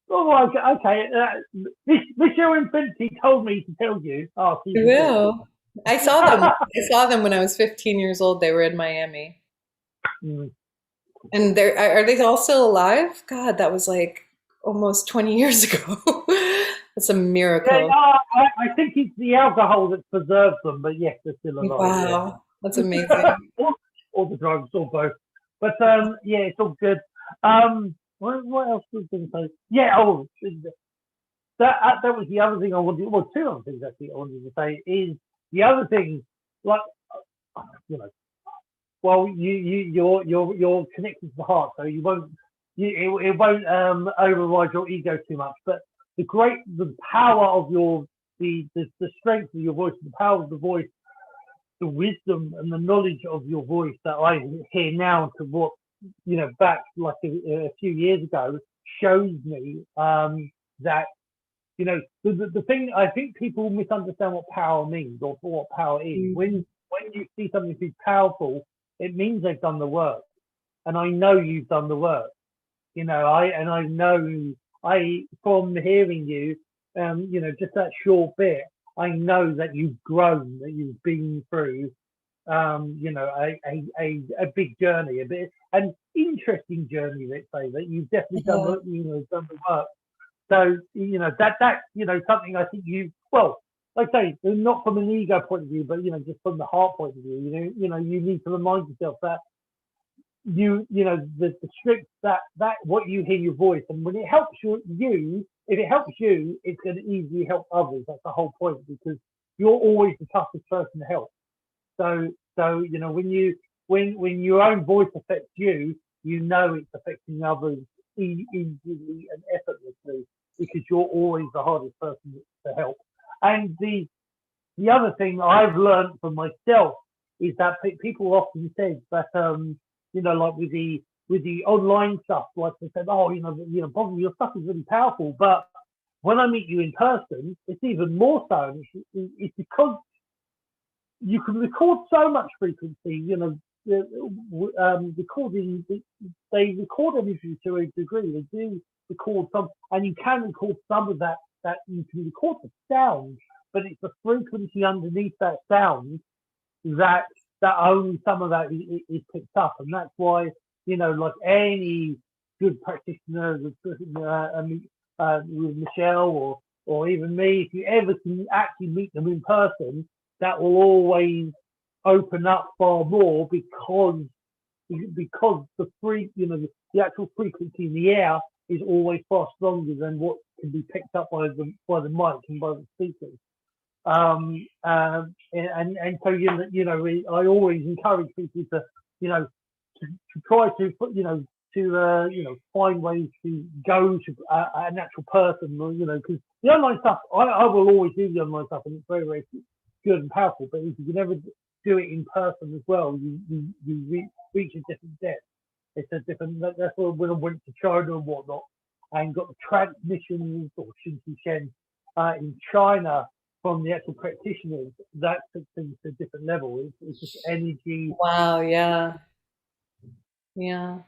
Okay. Michelle Infinity told me to tell you. I will. I saw them. I saw them when I was 15 years old. They were in Miami. Mm. And are they all still alive? God, that was like almost 20 years ago. That's a miracle. Yeah, I think it's the alcohol that preserves them, but yes, they're still alive. Wow, yeah. That's amazing. or the drugs, or both. But yeah, it's all good. What else was I going to say? Yeah, that was the other thing I wanted. Well, two other things actually I wanted to say is the other thing, like well, you're connected to the heart, so you won't it won't override your ego too much. But the power of the strength of your voice, the power of the voice, the wisdom and the knowledge of your voice that I hear now to what back like a few years ago shows me that the thing, I think people misunderstand what power means or what power is. Mm-hmm. When you see something who's powerful, it means they've done the work, and I know you've done the work. I know from hearing you just that short bit, I know that you've grown, that you've been through, a big journey, a bit an interesting journey, let's say, that you've definitely done Yeah. done the work. So, that's, something I think like I say, not from an ego point of view, but, just from the heart point of view, you need to remind yourself that the strict that what you hear your voice, and when it helps if it helps you, it's going to easily help others. That's the whole point, because you're always the toughest person to help. So when your own voice affects you, it's affecting others easily and effortlessly, because you're always the hardest person to help. And the other thing I've learned from myself is that people often say that like with the online stuff, like they said, oh, Boggie, your stuff is really powerful, but when I meet you in person, it's even more so. And it's because you can record so much frequency, recording, they record everything to a degree. They do record some, and you can record some of that you can record the sound, but it's the frequency underneath that sound that only some of that is picked up. And that's why, like any good practitioner with Michelle or even me, if you ever can actually meet them in person, that will always open up far more, because the the actual frequency in the air is always far stronger than what can be picked up by the mic and by the speakers. And so I always encourage people to try to find ways to go to an actual person, because the online stuff, I will always do the online stuff, and it's very, very good and powerful. But if you can ever do it in person as well, you reach a different depth. It's a different. That's why when I went to China and whatnot, and got the transmissions or Shinti Shen in China from the actual practitioners, that took things to a different level. It's just energy. Wow, yeah. Yeah.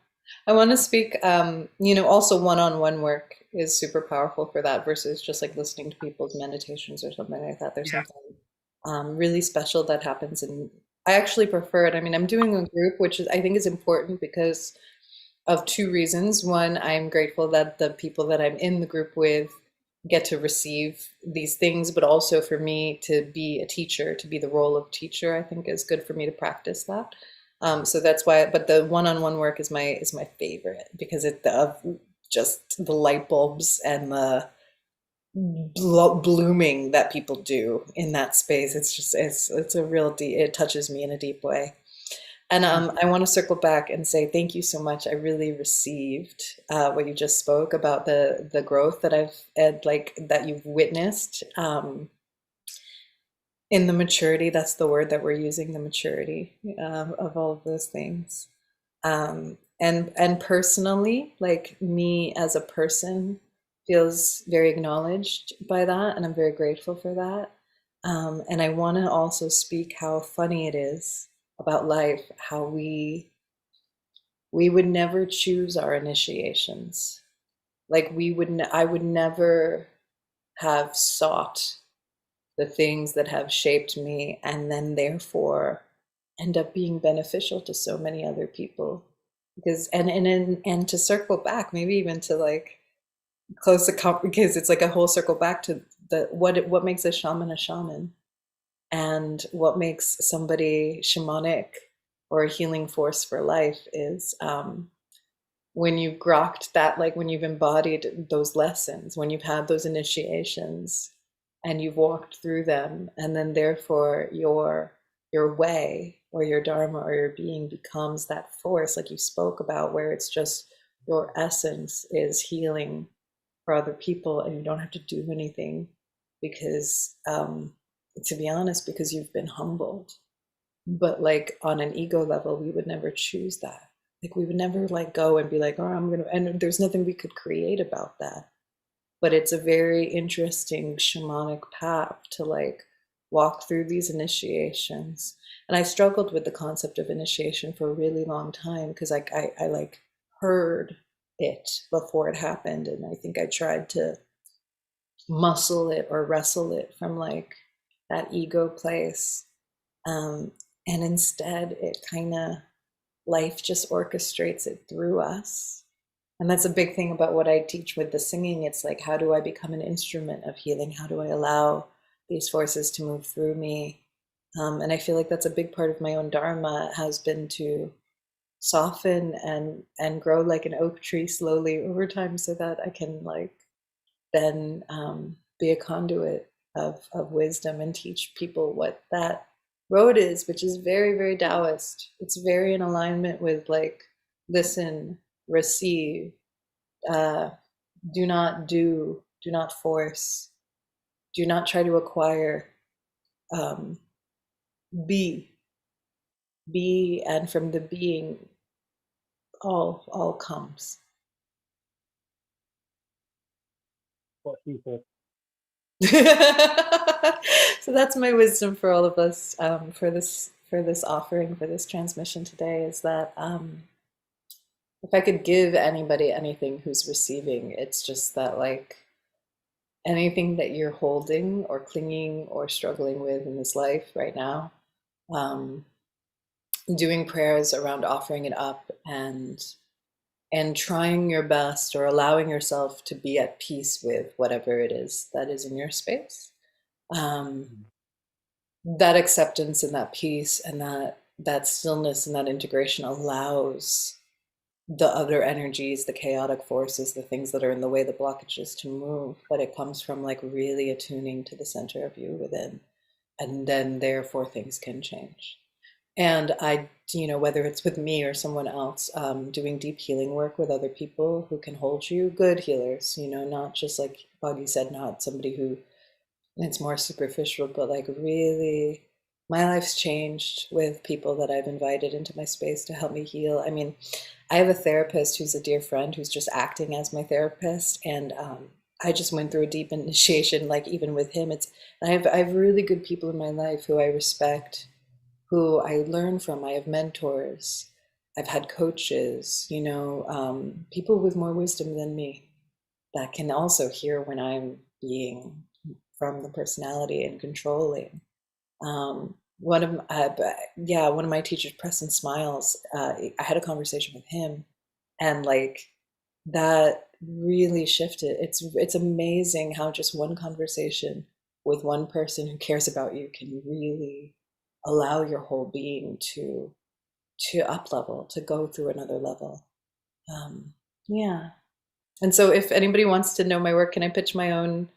I want to speak, also one-on-one work is super powerful for that versus just like listening to people's meditations or something like that. There's something really special that happens, and I actually prefer it. I mean, I'm doing a group, which is I think is important because of two reasons. One, I'm grateful that the people that I'm in the group with get to receive these things, but also for me to be a teacher, to be the role of teacher, I think is good for me to practice that. So that's why, but the one-on-one work is my favorite, because of just the light bulbs and the blooming that people do in that space. It's just it's a real deep, it touches me in a deep way. And I want to circle back and say thank you so much. I really received what you just spoke about, the growth that that you've witnessed in the maturity. That's the word that we're using, the maturity of all of those things. And personally, like me as a person feels very acknowledged by that, and I'm very grateful for that. And I want to also speak how funny it is about life, how we would never choose our initiations. Like I would never have sought the things that have shaped me and then therefore end up being beneficial to so many other people. Because and to circle back, maybe even to like close the because it's like a whole circle back to what makes a shaman, and what makes somebody shamanic or a healing force for life is when you've grokked that, like when you've embodied those lessons, when you've had those initiations and you've walked through them, and then therefore your way or your dharma or your being becomes that force like you spoke about, where it's just your essence is healing for other people and you don't have to do anything, because to be honest, because you've been humbled. But like on an ego level, we would never choose that. Like we would never like go and be like, oh, I'm gonna, and there's nothing we could create about that. But it's a very interesting shamanic path to like walk through these initiations. And I struggled with the concept of initiation for a really long time, because like I like heard it before it happened, and I think I tried to muscle it or wrestle it from like that ego place. And instead it kind of, life just orchestrates it through us. And that's a big thing about what I teach with the singing. It's like, how do I become an instrument of healing? How do I allow these forces to move through me? And I feel like that's a big part of my own dharma, has been to soften and grow like an oak tree slowly over time, so that I can like then be a conduit of wisdom and teach people what that road is, which is very, very Taoist. It's very in alignment with like, listen, receive, do not do, do not force, do not try to acquire, um, be, and from the being, all comes. What she said. So that's my wisdom for all of us, for this offering, for this transmission today, is that if I could give anybody anything who's receiving, it's just that like, anything that you're holding or clinging or struggling with in this life right now, doing prayers around offering it up, and trying your best, or allowing yourself to be at peace with whatever it is that is in your space. That acceptance and that peace and that stillness and that integration allows the other energies, the chaotic forces, the things that are in the way, the blockages, to move. But it comes from like really attuning to the center of you within, and then therefore things can change. And I, whether it's with me or someone else, doing deep healing work with other people who can hold you, good healers, not just like Boggie said, not somebody who, it's more superficial, but like really, my life's changed with people that I've invited into my space to help me heal. I mean, I have a therapist who's a dear friend who's just acting as my therapist, and I just went through a deep initiation, like even with him. I have really good people in my life who I respect, who I learn from. I have mentors. I've had coaches, people with more wisdom than me that can also hear when I'm being from the personality and controlling. One of my teachers, Preston Smiles, I had a conversation with him, and like that really shifted. It's amazing how just one conversation with one person who cares about you can really allow your whole being to up level, to go through another level. Yeah. And so if anybody wants to know my work, can I pitch my own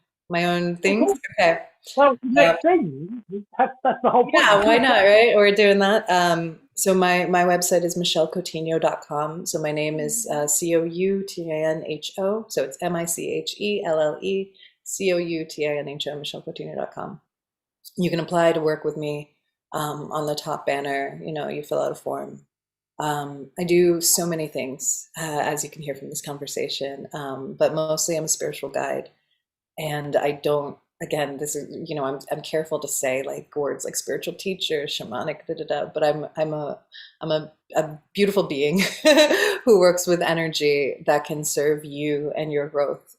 things? Okay. Well, next thing, that's the whole point. Yeah, why not, right? We're doing that. So my website is michellcoutinho.com. So my name is Coutinho. So it's MICHELLE COUTINHO, michellcoutinho.com. You can apply to work with me. On the top banner, you fill out a form. I do so many things, as you can hear from this conversation, but mostly I'm a spiritual guide, and I don't. Again, this is, I'm careful to say like words like spiritual teacher, shamanic, but I'm a beautiful being who works with energy that can serve you and your growth,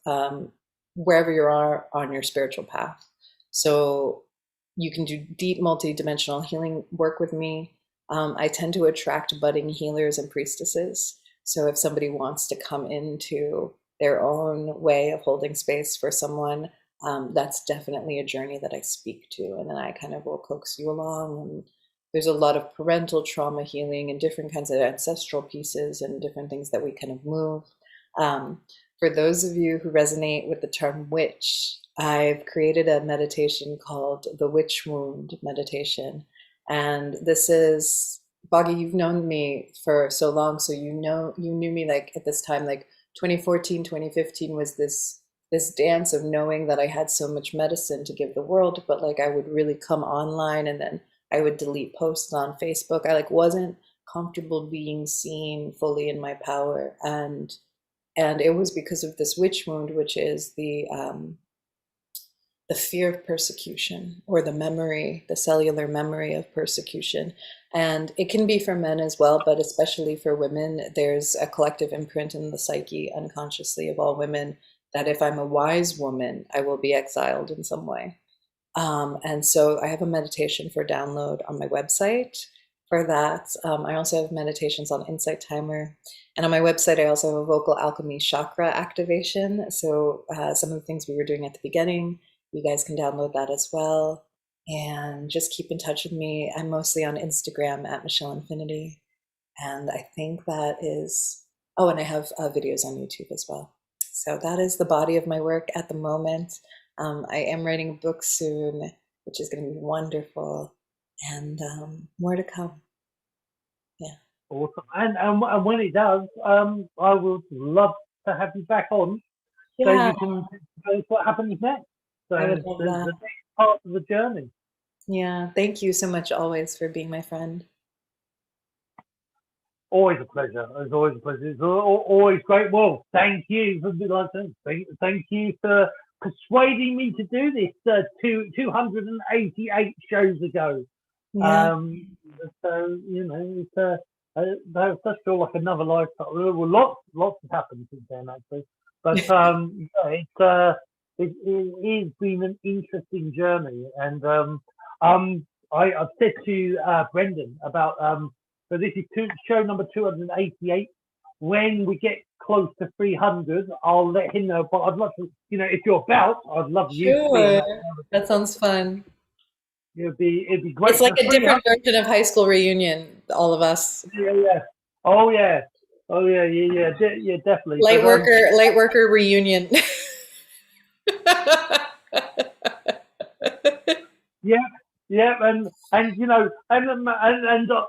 wherever you are on your spiritual path. So you can do deep multi-dimensional healing work with me. I tend to attract budding healers and priestesses. So if somebody wants to come into their own way of holding space for someone, that's definitely a journey that I speak to. And then I kind of will coax you along. And there's a lot of parental trauma healing and different kinds of ancestral pieces and different things that we kind of move. For those of you who resonate with the term witch, I've created a meditation called the Witch Wound Meditation. And this is, Boggie, you've known me for so long, so you knew me like at this time, like 2014, 2015 was this dance of knowing that I had so much medicine to give the world, but like I would really come online and then I would delete posts on Facebook. I like wasn't comfortable being seen fully in my power. And it was because of this witch wound, which is the fear of persecution, or the cellular memory of persecution. And it can be for men as well, but especially for women, there's a collective imprint in the psyche unconsciously of all women that if I'm a wise woman, I will be exiled in some way. And so I have a meditation for download on my website for that. I also have meditations on Insight Timer. And on my website, I also have a vocal alchemy chakra activation. So some of the things we were doing at the beginning, you guys can download that as well. And just keep in touch with me. I'm mostly on Instagram at Michelle Infinity. And I think that is, oh, and I have videos on YouTube as well. So that is the body of my work at the moment. I am writing a book soon, which is going to be wonderful, and more to come. Yeah. Awesome. And when it does, I would love to have you back on, so Yeah, you can tell us what happens next. So I would love the that. next part of the journey. Yeah, thank you so much always for being my friend. Always a pleasure. It's always a pleasure. It's always great. Well, thank you for thank you for persuading me to do this 288 shows ago. Yeah. So it's that does feel like another lifetime. Well, lots has happened since then actually, but yeah, it has been an interesting journey, and I've said to Brendan about so this is show number 288. When we get close to 300, I'll let him know. But I'd love to, if you're about, I'd love you to be in Sure. that. That sounds fun. It'd be It's great like for a 300. different version of high school reunion, all of us. Yeah. Oh yeah. Oh yeah. Definitely. Light But worker reunion. yeah, and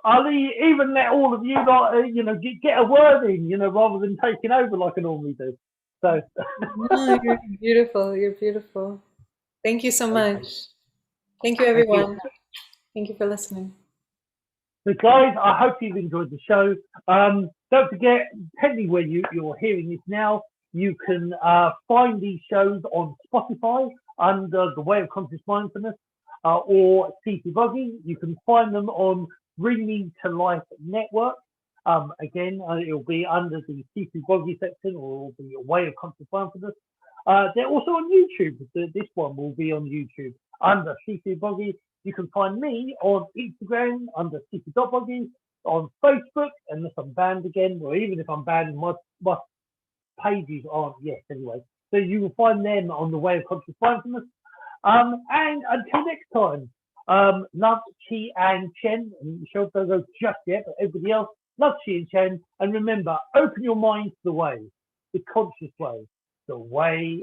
I'll even let all of you get a word in, rather than taking over like I normally do. So No, you're beautiful. You're beautiful. Thank you so okay. much. Thank you, Thank you. everyone. Thank you for listening. So guys, I hope you've enjoyed the show. Don't forget, depending where you're hearing this now, you can find these shows on Spotify under the Way of Conscious Mindfulness, or Sifu Boggie. You can find them on Bring Me to Life Network. Again, it'll be under the Sifu Boggie section, or the Way of Conscious Mindfulness. They're also on YouTube. This one will be on YouTube under Sifu Boggie. You can find me on Instagram under Sifu.Boggie, on Facebook, unless I'm banned again, or even if I'm banned, my pages aren't yet anyway. So you will find them on the Way of Conscious Mindfulness. And until next time, love, Chi, and Chen. And Michelle don't go just yet, but everybody else, love, Chi, and Chen. And remember, open your mind to the way, the conscious way, the way